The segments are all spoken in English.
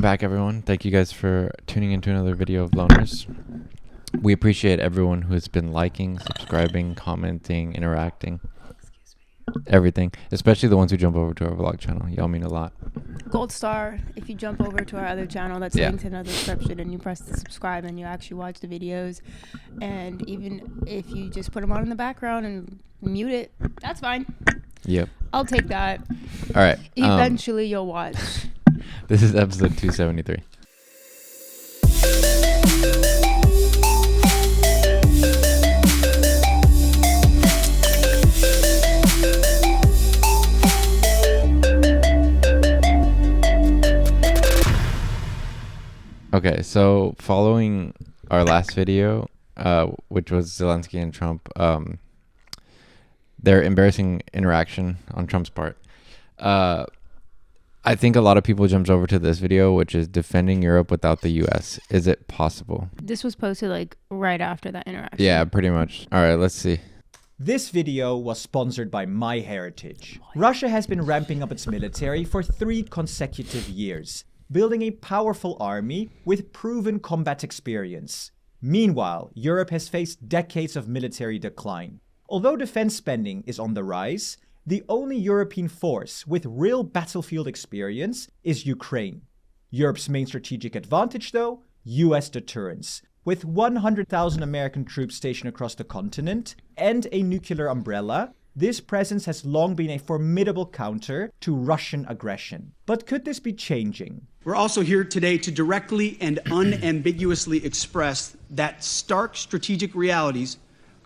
Welcome back, everyone. Thank you guys for tuning into another video of Loners. We appreciate everyone who has been liking, subscribing, commenting, interacting, everything, especially the ones who jump over to our vlog channel. Y'all mean a lot. Gold star if you jump over to our other channel that's linked in the description and you press the subscribe and you actually watch the videos. And even if you just put them on in the background and mute it, that's fine. Yep. I'll take that. All right. Eventually you'll watch. This is episode 273. Okay, so following our last video, which was Zelensky and Trump, their embarrassing interaction on Trump's part, I think a lot of people jumped over to this video, which is defending Europe without the U.S. Is it possible? This was posted like right after that interaction. Yeah, pretty much. All right, let's see. This video was sponsored by MyHeritage. Russia has been ramping up its military for 3 consecutive years, building a powerful army with proven combat experience. Meanwhile, Europe has faced decades of military decline. Although defense spending is on the rise, the only European force with real battlefield experience is Ukraine. Europe's main strategic advantage, though, US deterrence. With 100,000 American troops stationed across the continent and a nuclear umbrella, this presence has long been a formidable counter to Russian aggression. But could this be changing? We're also here today to directly and unambiguously express that stark strategic realities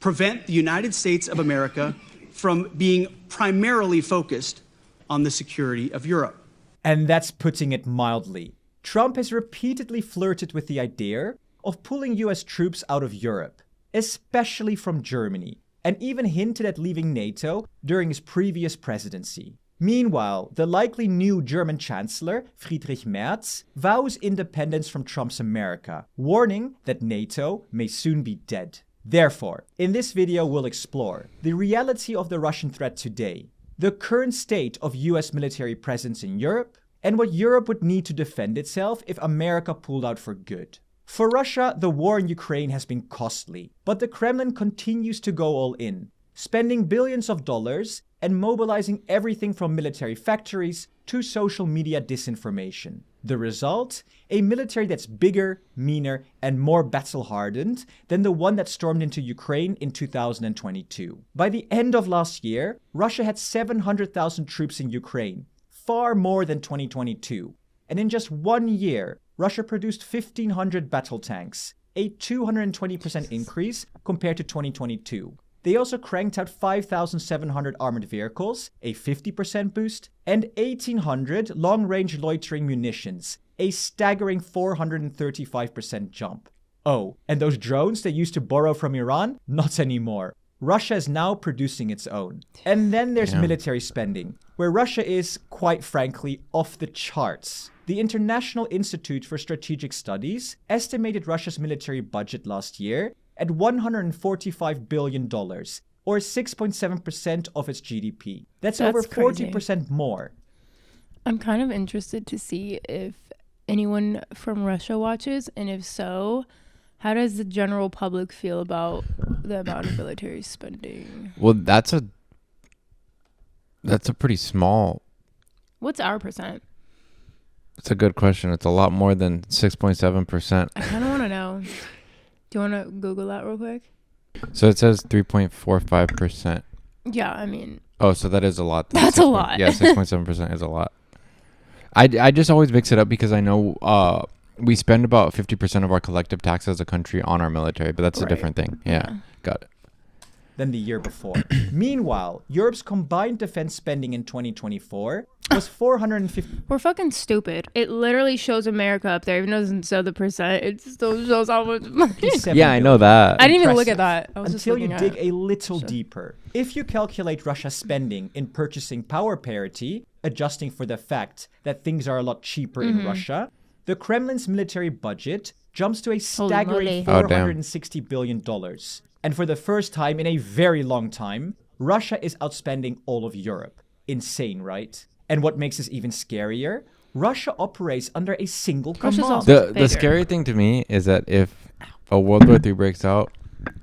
prevent the United States of America from being primarily focused on the security of Europe. And that's putting it mildly. Trump has repeatedly flirted with the idea of pulling US troops out of Europe, especially from Germany, and even hinted at leaving NATO during his previous presidency. Meanwhile, the likely new German Chancellor, Friedrich Merz, vows independence from Trump's America, warning that NATO may soon be dead. Therefore, in this video we'll explore the reality of the Russian threat today, the current state of US military presence in Europe, and what Europe would need to defend itself if America pulled out for good. For Russia, the war in Ukraine has been costly, but the Kremlin continues to go all in, spending billions of dollars and mobilizing everything from military factories to social media disinformation. The result? A military that's bigger, meaner, and more battle-hardened than the one that stormed into Ukraine in 2022. By the end of last year, Russia had 700,000 troops in Ukraine, far more than 2022. And in just 1 year, Russia produced 1,500 battle tanks, a 220% increase compared to 2022. They also cranked out 5,700 armored vehicles, a 50% boost, and 1,800 long-range loitering munitions, a staggering 435% jump. Oh, and those drones they used to borrow from Iran? Not anymore. Russia is now producing its own. And then there's military spending, where Russia is, quite frankly, off the charts. The International Institute for Strategic Studies estimated Russia's military budget last year at $145 billion, or 6.7% of its GDP. That's over 40% more. I'm kind of interested to see if anyone from Russia watches, and if so, how does the general public feel about the amount of military spending? Well, that's a pretty small. What's our percent? It's a good question. It's a lot more than 6.7%. I kind of want to know. Do you want to Google that real quick? So it says 3.45%. Yeah, I mean. Oh, so that is a lot. That's a lot. Yeah, 6.7% is a lot. I just always mix it up because I know we spend about 50% of our collective tax as a country on our military, but that's a different thing. Yeah, got it. Than the year before. Meanwhile, Europe's combined defense spending in 2024 was 450. We're fucking stupid. It literally shows America up there, even though it doesn't show the percent. It still shows how much money. Yeah, I know that. I didn't even look at that. I was until you dig a little deeper. If you calculate Russia's spending in purchasing power parity, adjusting for the fact that things are a lot cheaper in Russia, the Kremlin's military budget jumps to a staggering $460 billion. And for the first time in a very long time, Russia is outspending all of Europe. Insane, right? And what makes this even scarier? Russia operates under a single Russia's command. also- The bigger. scary thing to me is that if a World War III breaks out,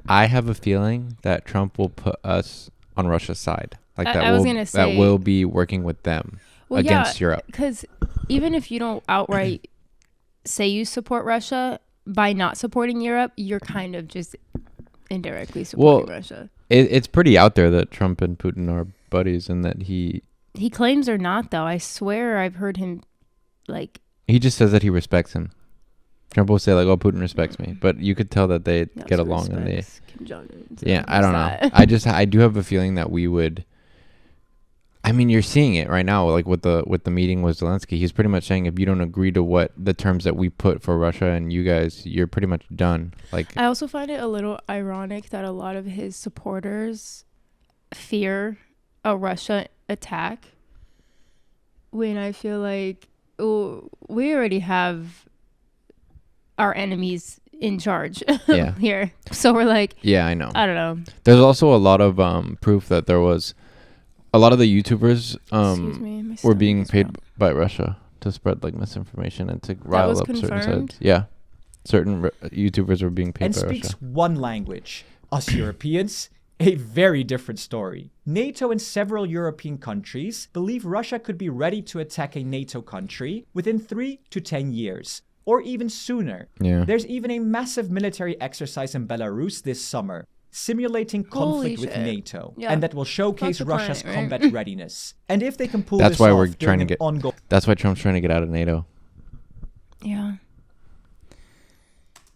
I have a feeling that Trump will put us on Russia's side. Like I was gonna that say- will be working with them against Europe. Because even if you don't outright say you support Russia, by not supporting Europe, you're kind of just indirectly supporting Russia. It's pretty out there that Trump and Putin are buddies, and that he Claims they're not, though. I swear I've heard him, like... he just says that he respects him. Trump will say like, "Oh, Putin respects me," but you could tell that they he get also along, and they. respects Kim Jong-un, so Yeah, I there's don't know. that. I do have a feeling that we would. I mean, you're seeing it right now, like with the meeting with Zelensky. He's pretty much saying if you don't agree to what the terms that we put for Russia and you guys, you're pretty much done. Like, I also find it a little ironic that a lot of his supporters fear a Russia attack, when I feel like we already have our enemies in charge Yeah. here. So we're like, yeah, I know. I don't know. There's also a lot of proof that there was a lot of the YouTubers Excuse me. My were stomach being is paid growling. by Russia to spread like misinformation and to rile was up certain confirmed? sides. Yeah, certain YouTubers were being paid And by speaks Russia. one language. Us Europeans, a very different story. NATO and several European countries believe Russia could be ready to attack a NATO country within 3 to 10 years, or even sooner. Yeah. There's even a massive military exercise in Belarus this summer, simulating Holy conflict with shit. NATO, Yeah. and that will showcase the Russia's planet, right? combat readiness. And if they can pull That's this why off we're during trying to an get. ongoing That's why Trump's trying to get out of NATO. Yeah.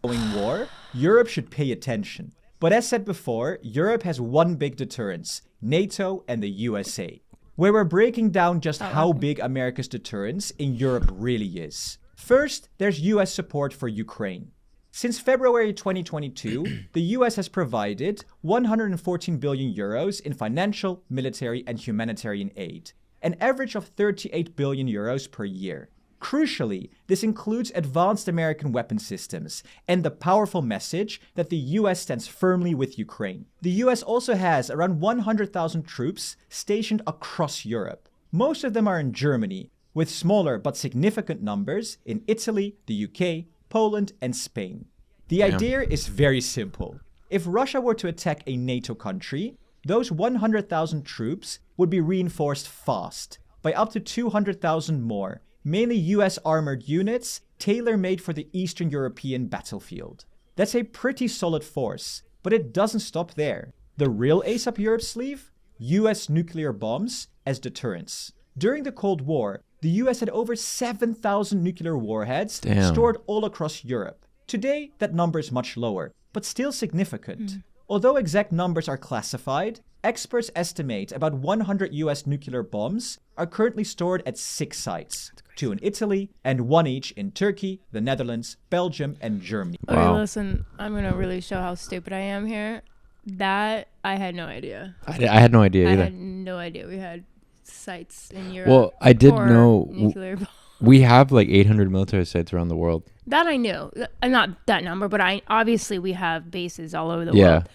war, Europe should pay attention. But as said before, Europe has one big deterrence: NATO and the USA. Where we're breaking down just how big America's deterrence in Europe really is. First, there's US support for Ukraine. Since February 2022, the US has provided 114 billion euros in financial, military, and humanitarian aid, an average of 38 billion euros per year. Crucially, this includes advanced American weapon systems and the powerful message that the US stands firmly with Ukraine. The US also has around 100,000 troops stationed across Europe. Most of them are in Germany, with smaller but significant numbers in Italy, the UK, Poland, and Spain. The idea is very simple. If Russia were to attack a NATO country, those 100,000 troops would be reinforced fast by up to 200,000 more, mainly US armored units tailor-made for the Eastern European battlefield. That's a pretty solid force, but it doesn't stop there. The real ace up Europe's sleeve? US nuclear bombs as deterrence. During the Cold War, the US had over 7,000 nuclear warheads stored all across Europe. Today, that number is much lower, but still significant. Although exact numbers are classified, experts estimate about 100 US nuclear bombs are currently stored at 6 sites, 2 in Italy and 1 each in Turkey, the Netherlands, Belgium, and Germany. Okay, Wow. listen, I'm going to really show how stupid I am here. That, I had no idea. I had no idea I either. had no idea we had sites in Europe. Well, I did for know nuclear bombs. we have like 800 military sites around the world. That I knew. Not that number, but obviously we have bases all over the Yeah. world.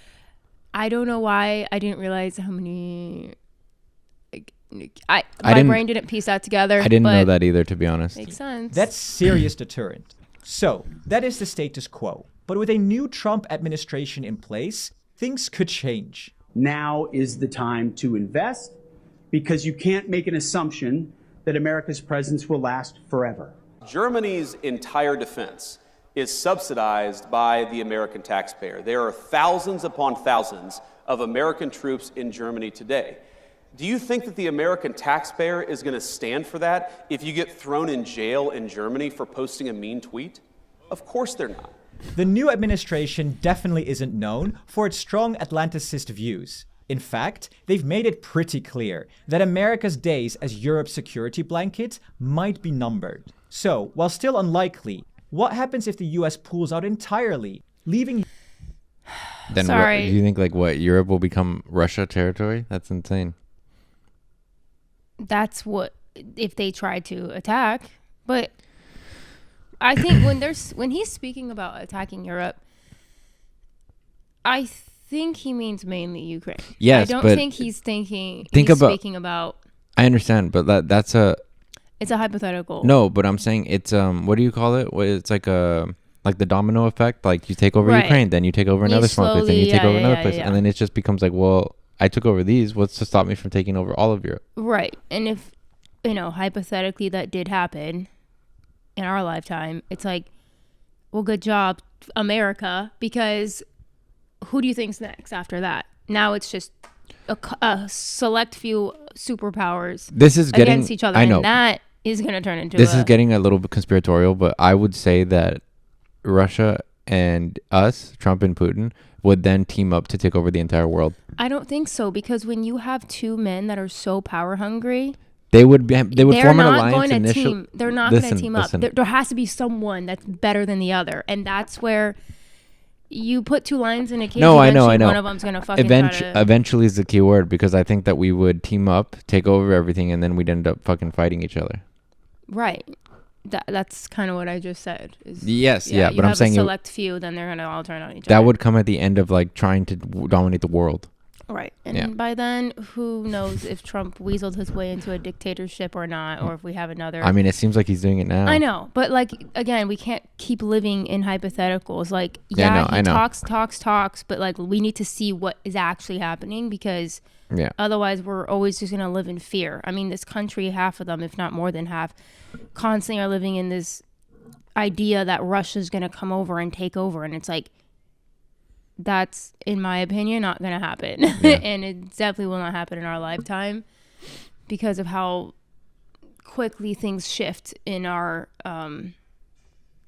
I don't know why I didn't realize how many. Like, my didn't- brain didn't piece that together. I didn't but know that either, to be honest. Makes sense. That's serious deterrent. So, that is the status quo. But with a new Trump administration in place, things could change. Now is the time to invest, because you can't make an assumption that America's presence will last forever. Germany's entire defense is subsidized by the American taxpayer. There are thousands upon thousands of American troops in Germany today. Do you think that the American taxpayer is going to stand for that if you get thrown in jail in Germany for posting a mean tweet? Of course they're not. The new administration definitely isn't known for its strong Atlanticist views. In fact, they've made it pretty clear that America's days as Europe's security blanket might be numbered. So, while still unlikely, what happens if the US pulls out entirely, leaving Then Sorry. do you think like what Europe will become Russia territory? That's insane. That's what if they try to attack. But I think when he's speaking about attacking Europe, I think he means mainly Ukraine. Yes, I don't but think he's think he's about- speaking about. I understand, but that's a It's a hypothetical. No, but I'm saying it's what do you call it? It's like the domino effect. Like you take over Right. Ukraine, then you take over another small place, then you take over another place, yeah. and then it just becomes like, well, I took over these. What's to stop me from taking over all of Europe? Right. And if, hypothetically that did happen in our lifetime, it's like, well, good job, America, because who do you think's next after that? Now it's just a select few superpowers This is getting against each other. I know. And that is going to turn into This is getting a little bit conspiratorial, but I would say that Russia and us, Trump and Putin, would then team up to take over the entire world. I don't think so, because when you have two men that are so power hungry, They would form an alliance initially. They're not going to team up. Listen. There has to be someone that's better than the other, and that's where you put two lions in a cage. No, I know. One of them's going to fucking try to... Eventually is the key word, because I think that we would team up, take over everything, and then we'd end up fucking fighting each other. Right. That's kind of what I just said. Yes, yeah, but I'm saying a select few, then they're going to all turn on each other. That would come at the end of like trying to dominate the world. Right. And by then, who knows if Trump weaseled his way into a dictatorship or not, or if we have another... I mean, it seems like he's doing it now. I know. But, like, again, we can't keep living in hypotheticals. Like, he talks, but, like, we need to see what is actually happening, because otherwise we're always just going to live in fear. I mean, this country, half of them, if not more than half, constantly are living in this idea that Russia's going to come over and take over. And it's like, that's, in my opinion, not going to happen. And it definitely will not happen in our lifetime, because of how quickly things shift in our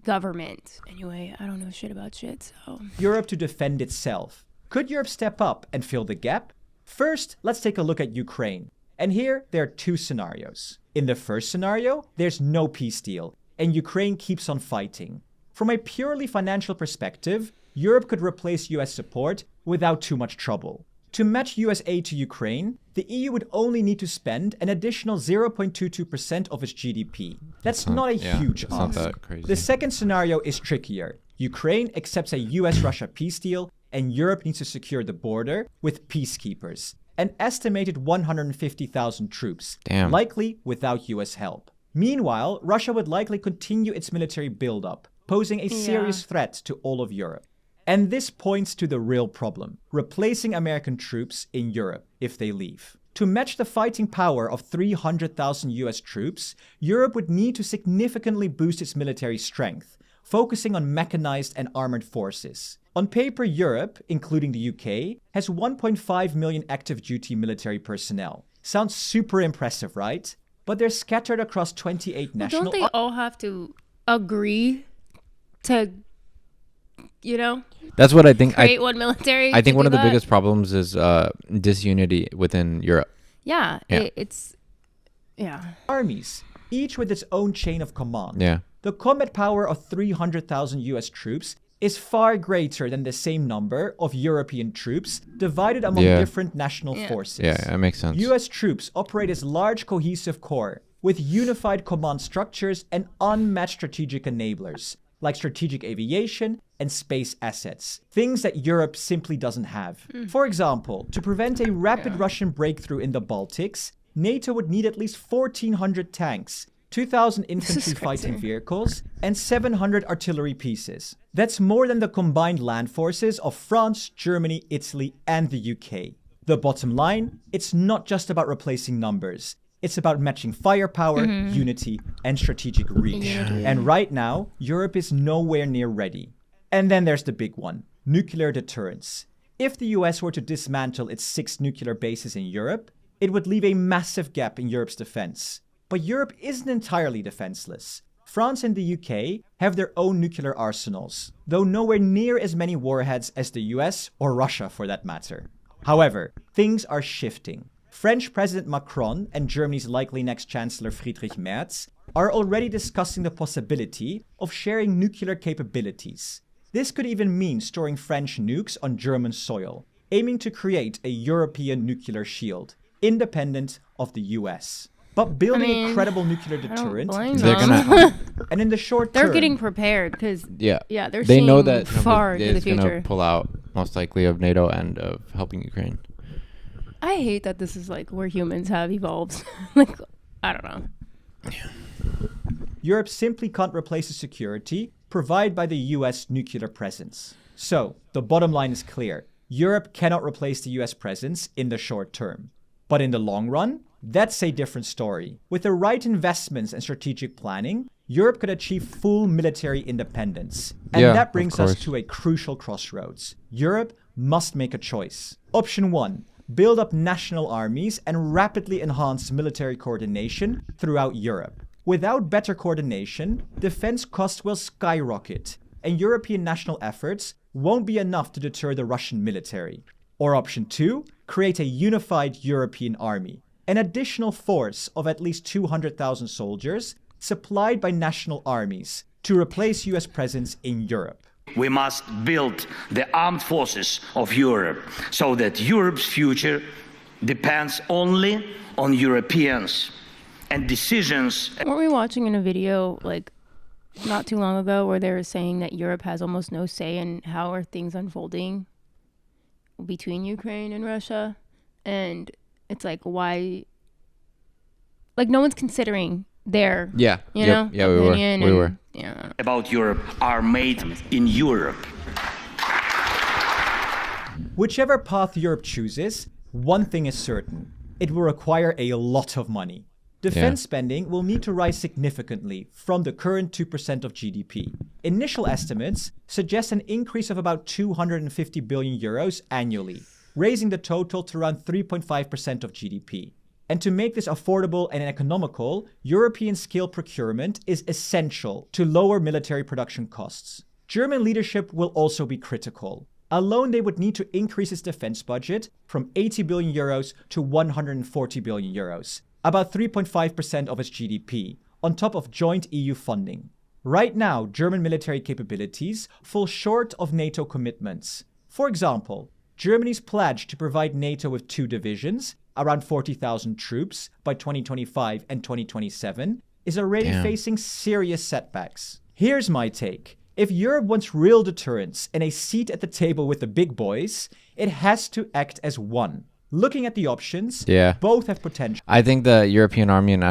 government. Anyway, I don't know shit about shit, so... Europe to defend itself. Could Europe step up and fill the gap? First, let's take a look at Ukraine. And here, there are two scenarios. In the first scenario, there's no peace deal, and Ukraine keeps on fighting. From a purely financial perspective, Europe could replace US support without too much trouble. To match US aid to Ukraine, the EU would only need to spend an additional 0.22% of its GDP. That's not a huge ask. Not that crazy. The second scenario is trickier. Ukraine accepts a US-Russia peace deal, and Europe needs to secure the border with peacekeepers, an estimated 150,000 troops, likely without US help. Meanwhile, Russia would likely continue its military buildup, posing a serious threat to all of Europe. And this points to the real problem: replacing American troops in Europe if they leave. To match the fighting power of 300,000 US troops, Europe would need to significantly boost its military strength, focusing on mechanized and armored forces. On paper, Europe, including the UK, has 1.5 million active duty military personnel. Sounds super impressive, right? But they're scattered across 28 national... Don't they all have to agree to, That's what I think. create one military? I think one of the biggest problems is disunity within Europe. It's armies, each with its own chain of command. Yeah. The combat power of 300,000 US troops is far greater than the same number of European troops divided among different national forces. Yeah, that makes sense. US troops operate as large cohesive corps with unified command structures and unmatched strategic enablers, like strategic aviation and space assets, things that Europe simply doesn't have. For example, to prevent a rapid Russian breakthrough in the Baltics, NATO would need at least 1,400 tanks, 2,000 infantry fighting vehicles, and 700 artillery pieces. That's more than the combined land forces of France, Germany, Italy, and the UK. The bottom line, it's not just about replacing numbers. It's about matching firepower, unity, and strategic reach. And right now, Europe is nowhere near ready. And then there's the big one: nuclear deterrence. If the US were to dismantle its 6 nuclear bases in Europe, it would leave a massive gap in Europe's defense. But Europe isn't entirely defenseless. France and the UK have their own nuclear arsenals, though nowhere near as many warheads as the US or Russia for that matter. However, things are shifting. French President Macron and Germany's likely next Chancellor Friedrich Merz are already discussing the possibility of sharing nuclear capabilities. This could even mean storing French nukes on German soil, aiming to create a European nuclear shield, independent of the US. But building a credible nuclear deterrent, they're gonna, and in the short term, they're getting prepared because they're they know seeing that far into the is gonna future. pull out most likely of NATO and of helping Ukraine. I hate that this is like where humans have evolved. Like, I don't know. Europe simply can't replace the security provided by the US nuclear presence. So, the bottom line is clear. Europe cannot replace the US presence in the short term. But in the long run, that's a different story. With the right investments and strategic planning, Europe could achieve full military independence. And that brings us to a crucial crossroads. Europe must make a choice. Option 1. Build up national armies and rapidly enhance military coordination throughout Europe. Without better coordination, defense costs will skyrocket, and European national efforts won't be enough to deter the Russian military. Or option 2, create a unified European army, an additional force of at least 200,000 soldiers supplied by national armies to replace US presence in Europe. We must build the armed forces of Europe so that Europe's future depends only on Europeans and decisions. Weren't we watching in a video like not too long ago where they were saying that Europe has almost no say in how are things unfolding between Ukraine and Russia? And it's like, why? Like, no one's considering their, you know, opinion. We were. Yeah. About Europe are made in Europe. Whichever path Europe chooses, one thing is certain. It will require a lot of money. Defense spending will need to rise significantly from the current 2% of GDP. Initial estimates suggest an increase of about 250 billion euros annually, raising the total to around 3.5% of GDP. And to make this affordable and economical, European scale procurement is essential to lower military production costs. German leadership will also be critical. Alone, they would need to increase its defense budget from 80 billion euros to 140 billion euros, about 3.5% of its GDP, on top of joint EU funding. Right now, German military capabilities fall short of NATO commitments. For example, Germany's pledge to provide NATO with 2 divisions, around 40,000 troops, by 2025 and 2027, is already facing serious setbacks. Here's my take. If Europe wants real deterrence and a seat at the table with the big boys, it has to act as one. Looking at the options, both have potential. I think the European army and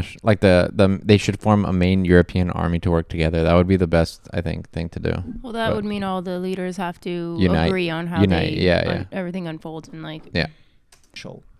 they should form a main European army to work together. That would be the best, I think, thing to do. Well, that would mean all the leaders have to agree on how everything unfolds and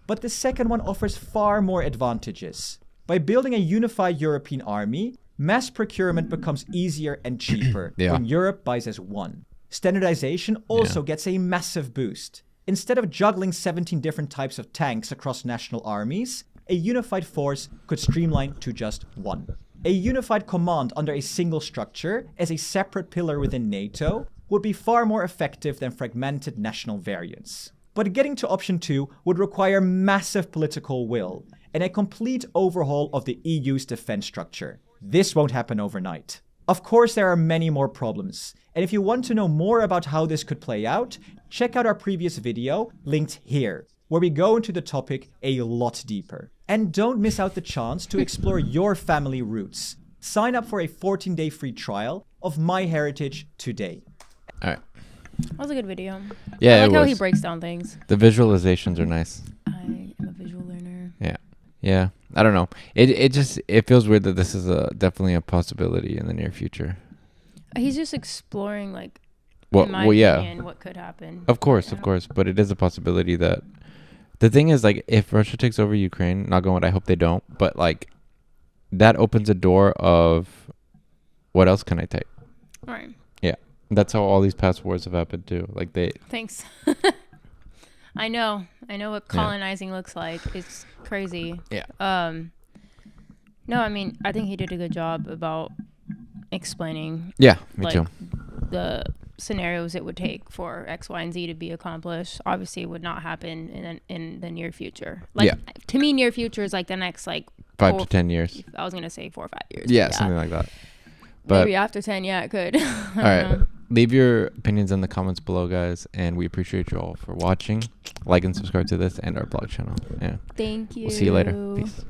But the second one offers far more advantages. By building a unified European army, mass procurement becomes easier and cheaper when Europe buys as one. Standardization also gets a massive boost. Instead of juggling 17 different types of tanks across national armies, a unified force could streamline to just one. A unified command under a single structure as a separate pillar within NATO would be far more effective than fragmented national variants. But getting to option 2 would require massive political will and a complete overhaul of the EU's defense structure. This won't happen overnight. Of course, there are many more problems, and if you want to know more about how this could play out, check out our previous video, linked here, where we go into the topic a lot deeper. And don't miss out the chance to explore your family roots. Sign up for a 14-day free trial of MyHeritage today. All right. That was a good video. Yeah, I like how he breaks down things. The visualizations are nice. I am a visual learner. Yeah. I don't know. It feels weird that this is definitely a possibility in the near future. He's just exploring, like, in my opinion, what could happen. Of course. But it is a possibility that... The thing is, like, if Russia takes over Ukraine, not going, I hope they don't, but, like, that opens a door of what else can I take? All right. Yeah. That's how all these past wars have happened, too. Like, Thanks. I know what colonizing looks like. It's crazy. Yeah. No, I mean, I think he did a good job about explaining. Yeah, me too. The scenarios it would take for X, Y, and Z to be accomplished. Obviously, it would not happen in the near future. Like, to me, near future is like the next 5 to 10 years. I was gonna say 4 or 5 years. Yeah, something like that. But maybe after 10, it could. All right. Leave your opinions in the comments below, guys, and we appreciate you all for watching. Like and subscribe to this and our blog channel. Yeah. Thank you. We'll see you later. Peace.